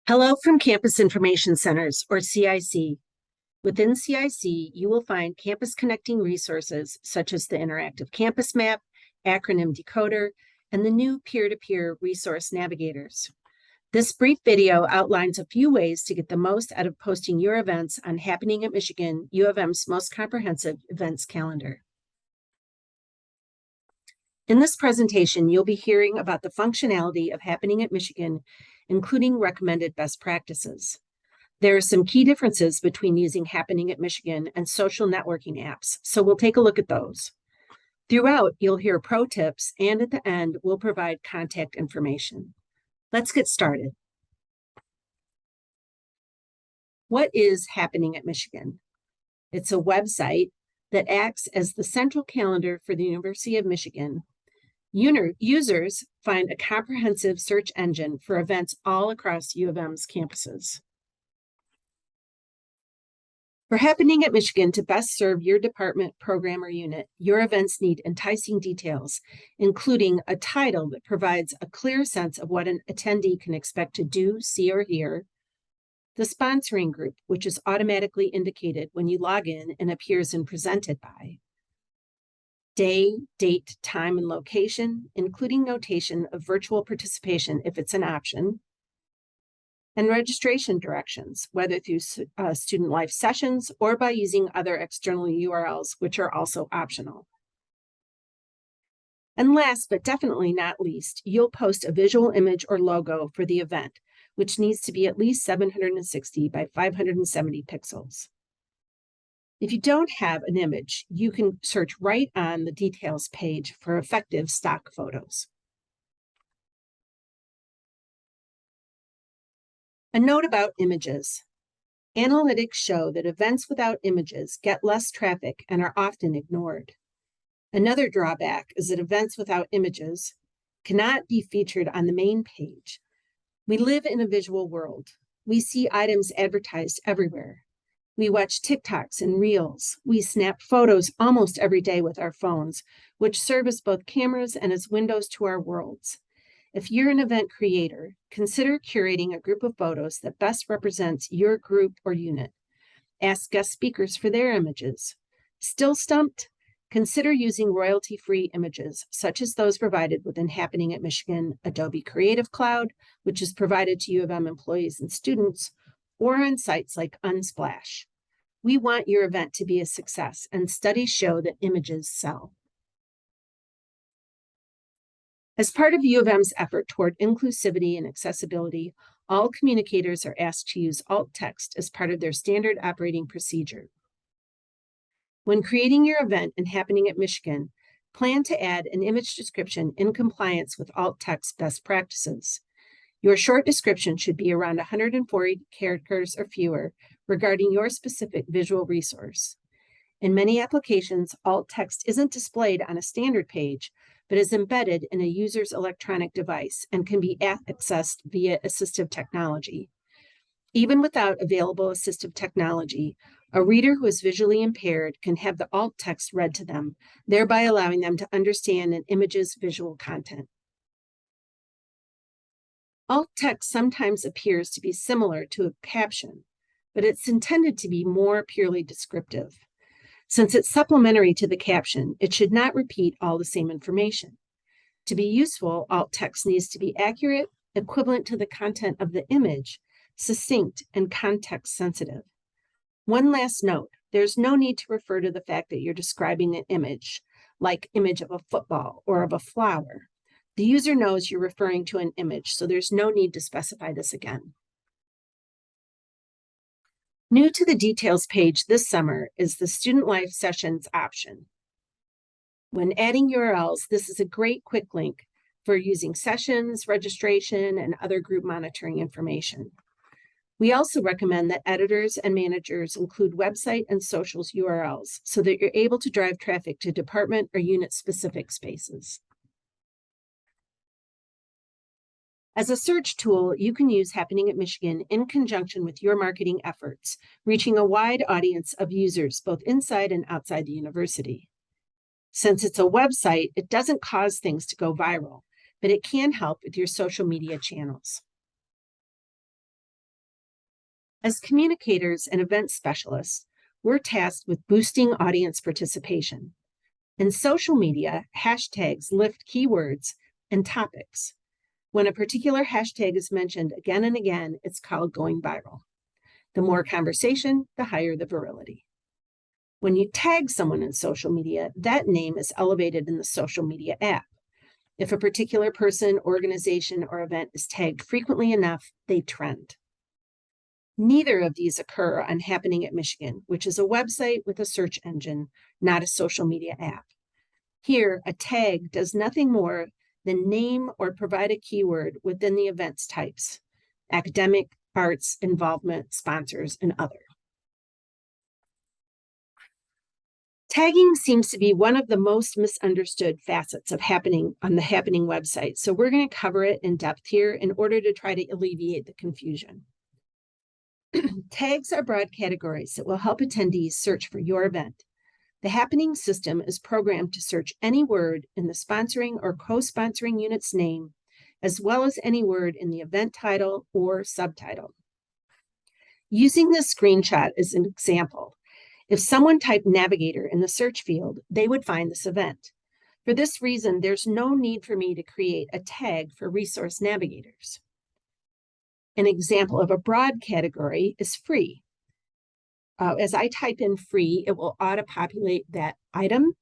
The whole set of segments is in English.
Hello from Campus Information Centers, or CIC. Within CIC, you will find campus connecting resources such as the Interactive Campus Map, Acronym Decoder, and the new peer-to-peer resource Navigators. This brief video outlines a few ways to get the most out of posting your events on Happening at Michigan, U of M's most comprehensive events calendar. In this presentation, you'll be hearing about the functionality of Happening at Michigan, including recommended best practices. There are some key differences between using Happening at Michigan and social networking apps, so we'll take a look at those. Throughout, you'll hear pro tips, and at the end, we'll provide contact information. Let's get started. What is Happening at Michigan? It's a website that acts as the central calendar for the University of Michigan. Users find a comprehensive search engine for events all across U of M's campuses. For Happening at Michigan to best serve your department, program, or unit, your events need enticing details, including a title that provides a clear sense of what an attendee can expect to do, see, or hear, the sponsoring group, which is automatically indicated when you log in and appears in Presented By, day, date, time, and location, including notation of virtual participation if it's an option, and registration directions, whether through student life sessions or by using other external URLs, which are also optional. And last, but definitely not least, you'll post a visual image or logo for the event, which needs to be at least 760 by 570 pixels. If you don't have an image, you can search right on the details page for effective stock photos. A note about images. Analytics show that events without images get less traffic and are often ignored. Another drawback is that events without images cannot be featured on the main page. We live in a visual world. We see items advertised everywhere. We watch TikToks and Reels. We snap photos almost every day with our phones, which serve as both cameras and as windows to our worlds. If you're an event creator, consider curating a group of photos that best represents your group or unit. Ask guest speakers for their images. Still stumped? Consider using royalty-free images, such as those provided within Happening at Michigan Adobe Creative Cloud, which is provided to U of M employees and students, or on sites like Unsplash. We want your event to be a success, and studies show that images sell. As part of U of M's effort toward inclusivity and accessibility, all communicators are asked to use alt text as part of their standard operating procedure. When creating your event and Happening at Michigan, plan to add an image description in compliance with alt text best practices. Your short description should be around 140 characters or fewer regarding your specific visual resource. In many applications, alt text isn't displayed on a standard page, but is embedded in a user's electronic device and can be accessed via assistive technology. Even without available assistive technology, a reader who is visually impaired can have the alt text read to them, thereby allowing them to understand an image's visual content. Alt text sometimes appears to be similar to a caption, but it's intended to be more purely descriptive. Since it's supplementary to the caption, it should not repeat all the same information. To be useful, alt text needs to be accurate, equivalent to the content of the image, succinct, and context sensitive. One last note, there's no need to refer to the fact that you're describing an image, like image of a football or of a flower. The user knows you're referring to an image, so there's no need to specify this again. New to the details page this summer is the Student Life Sessions option. When adding URLs, this is a great quick link for using sessions, registration, and other group monitoring information. We also recommend that editors and managers include website and socials URLs so that you're able to drive traffic to department or unit-specific spaces. As a search tool, you can use Happening at Michigan in conjunction with your marketing efforts, reaching a wide audience of users both inside and outside the university. Since it's a website, it doesn't cause things to go viral, but it can help with your social media channels. As communicators and event specialists, we're tasked with boosting audience participation. In social media, hashtags lift keywords and topics. When a particular hashtag is mentioned again and again, it's called going viral. The more conversation, the higher the virility. When you tag someone in social media, that name is elevated in the social media app. If a particular person, organization, or event is tagged frequently enough, they trend. Neither of these occur on Happening at Michigan, which is a website with a search engine, not a social media app. Here, a tag does nothing more than name or provide a keyword within the event's types: academic, arts, involvement, sponsors, and other. Tagging seems to be one of the most misunderstood facets of Happening on the Happening website, so we're going to cover it in depth here in order to try to alleviate the confusion. Tags are broad categories that will help attendees search for your event. The Happening system is programmed to search any word in the sponsoring or co-sponsoring unit's name, as well as any word in the event title or subtitle. Using this screenshot as an example, if someone typed Navigator in the search field, they would find this event. For this reason, there's no need for me to create a tag for Resource Navigators. An example of a broad category is free. As I type in free, it will auto-populate that item.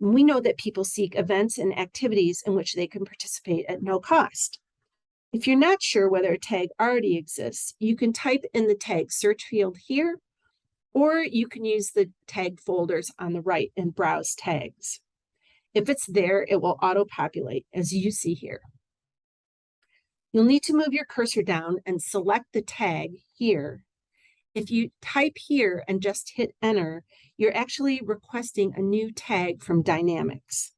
We know that people seek events and activities in which they can participate at no cost. If you're not sure whether a tag already exists, you can type in the tag search field here, or you can use the tag folders on the right and browse tags. If it's there, it will auto-populate, as you see here. You'll need to move your cursor down and select the tag here. If you type here and just hit enter, you're actually requesting a new tag from Dynamics.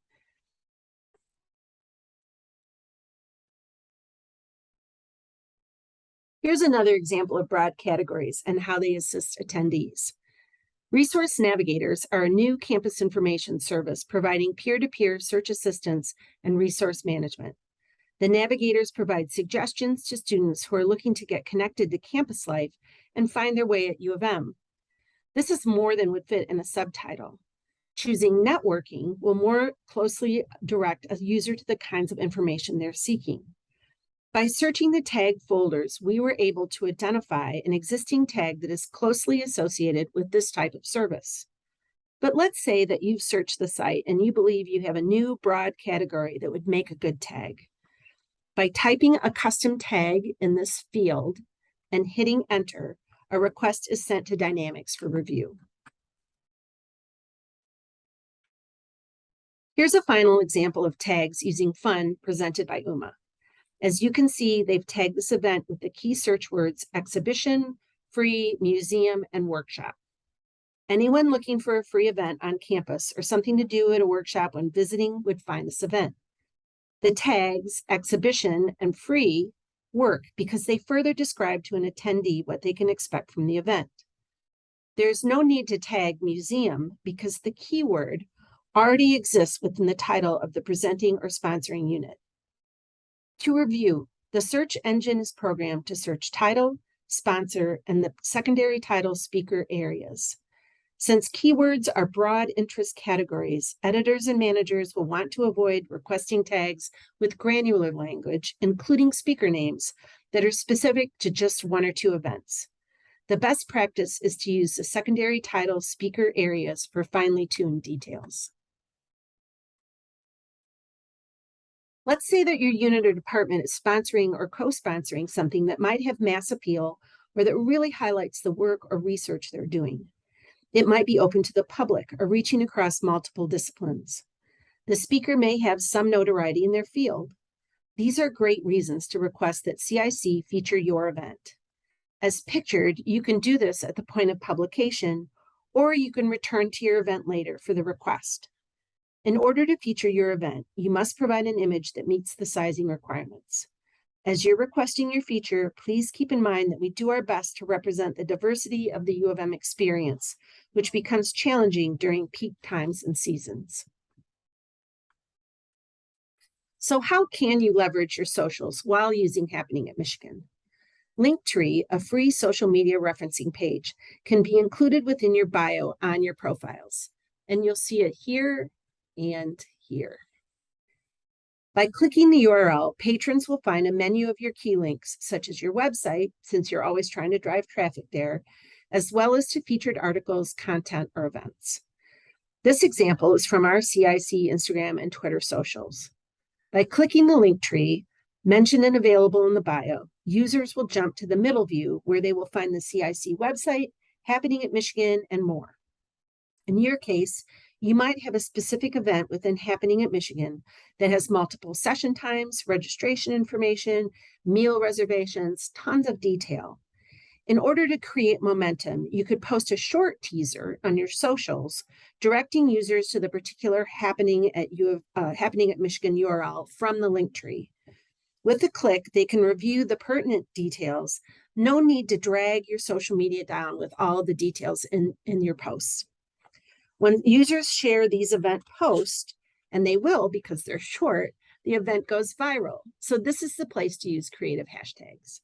Here's another example of broad categories and how they assist attendees. Resource Navigators are a new campus information service providing peer-to-peer search assistance and resource management. The Navigators provide suggestions to students who are looking to get connected to campus life and find their way at U of M. This is more than would fit in a subtitle. Choosing networking will more closely direct a user to the kinds of information they're seeking. By searching the tag folders, we were able to identify an existing tag that is closely associated with this type of service. But let's say that you've searched the site and you believe you have a new broad category that would make a good tag. By typing a custom tag in this field and hitting enter, a request is sent to Dynamics for review. Here's a final example of tags using fun presented by Uma. As you can see, they've tagged this event with the key search words exhibition, free, museum, and workshop. Anyone looking for a free event on campus or something to do at a workshop when visiting would find this event. The tags exhibition and free work because they further describe to an attendee what they can expect from the event. There's no need to tag museum because the keyword already exists within the title of the presenting or sponsoring unit. To review, the search engine is programmed to search title, sponsor, and the secondary title speaker areas. Since keywords are broad interest categories, editors and managers will want to avoid requesting tags with granular language, including speaker names, that are specific to just one or two events. The best practice is to use the secondary title speaker areas for finely tuned details. Let's say that your unit or department is sponsoring or co-sponsoring something that might have mass appeal or that really highlights the work or research they're doing. It might be open to the public or reaching across multiple disciplines. The speaker may have some notoriety in their field. These are great reasons to request that CIC feature your event. As pictured, you can do this at the point of publication, or you can return to your event later for the request. In order to feature your event, you must provide an image that meets the sizing requirements. As you're requesting your feature, please keep in mind that we do our best to represent the diversity of the U of M experience, which becomes challenging during peak times and seasons. So how can you leverage your socials while using Happening at Michigan? Linktree, a free social media referencing page, can be included within your bio on your profiles, and you'll see it here and here. By clicking the URL, patrons will find a menu of your key links, such as your website, since you're always trying to drive traffic there, as well as to featured articles, content, or events. This example is from our CIC Instagram and Twitter socials. By clicking the link tree, mentioned and available in the bio, users will jump to the middle view where they will find the CIC website, Happening at Michigan, and more. In your case, you might have a specific event within Happening at Michigan that has multiple session times, registration information, meal reservations, tons of detail. In order to create momentum, you could post a short teaser on your socials, directing users to the particular Happening at Michigan URL from the link tree. With a click, they can review the pertinent details. No need to drag your social media down with all of the details in your posts. When users share these event posts, and they will because they're short, the event goes viral. So this is the place to use creative hashtags.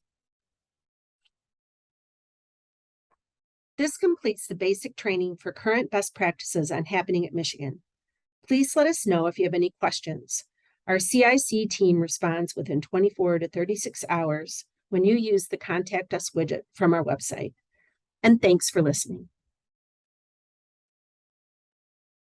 This completes the basic training for current best practices on Happening at Michigan. Please let us know if you have any questions. Our CIC team responds within 24 to 36 hours when you use the Contact Us widget from our website. And thanks for listening.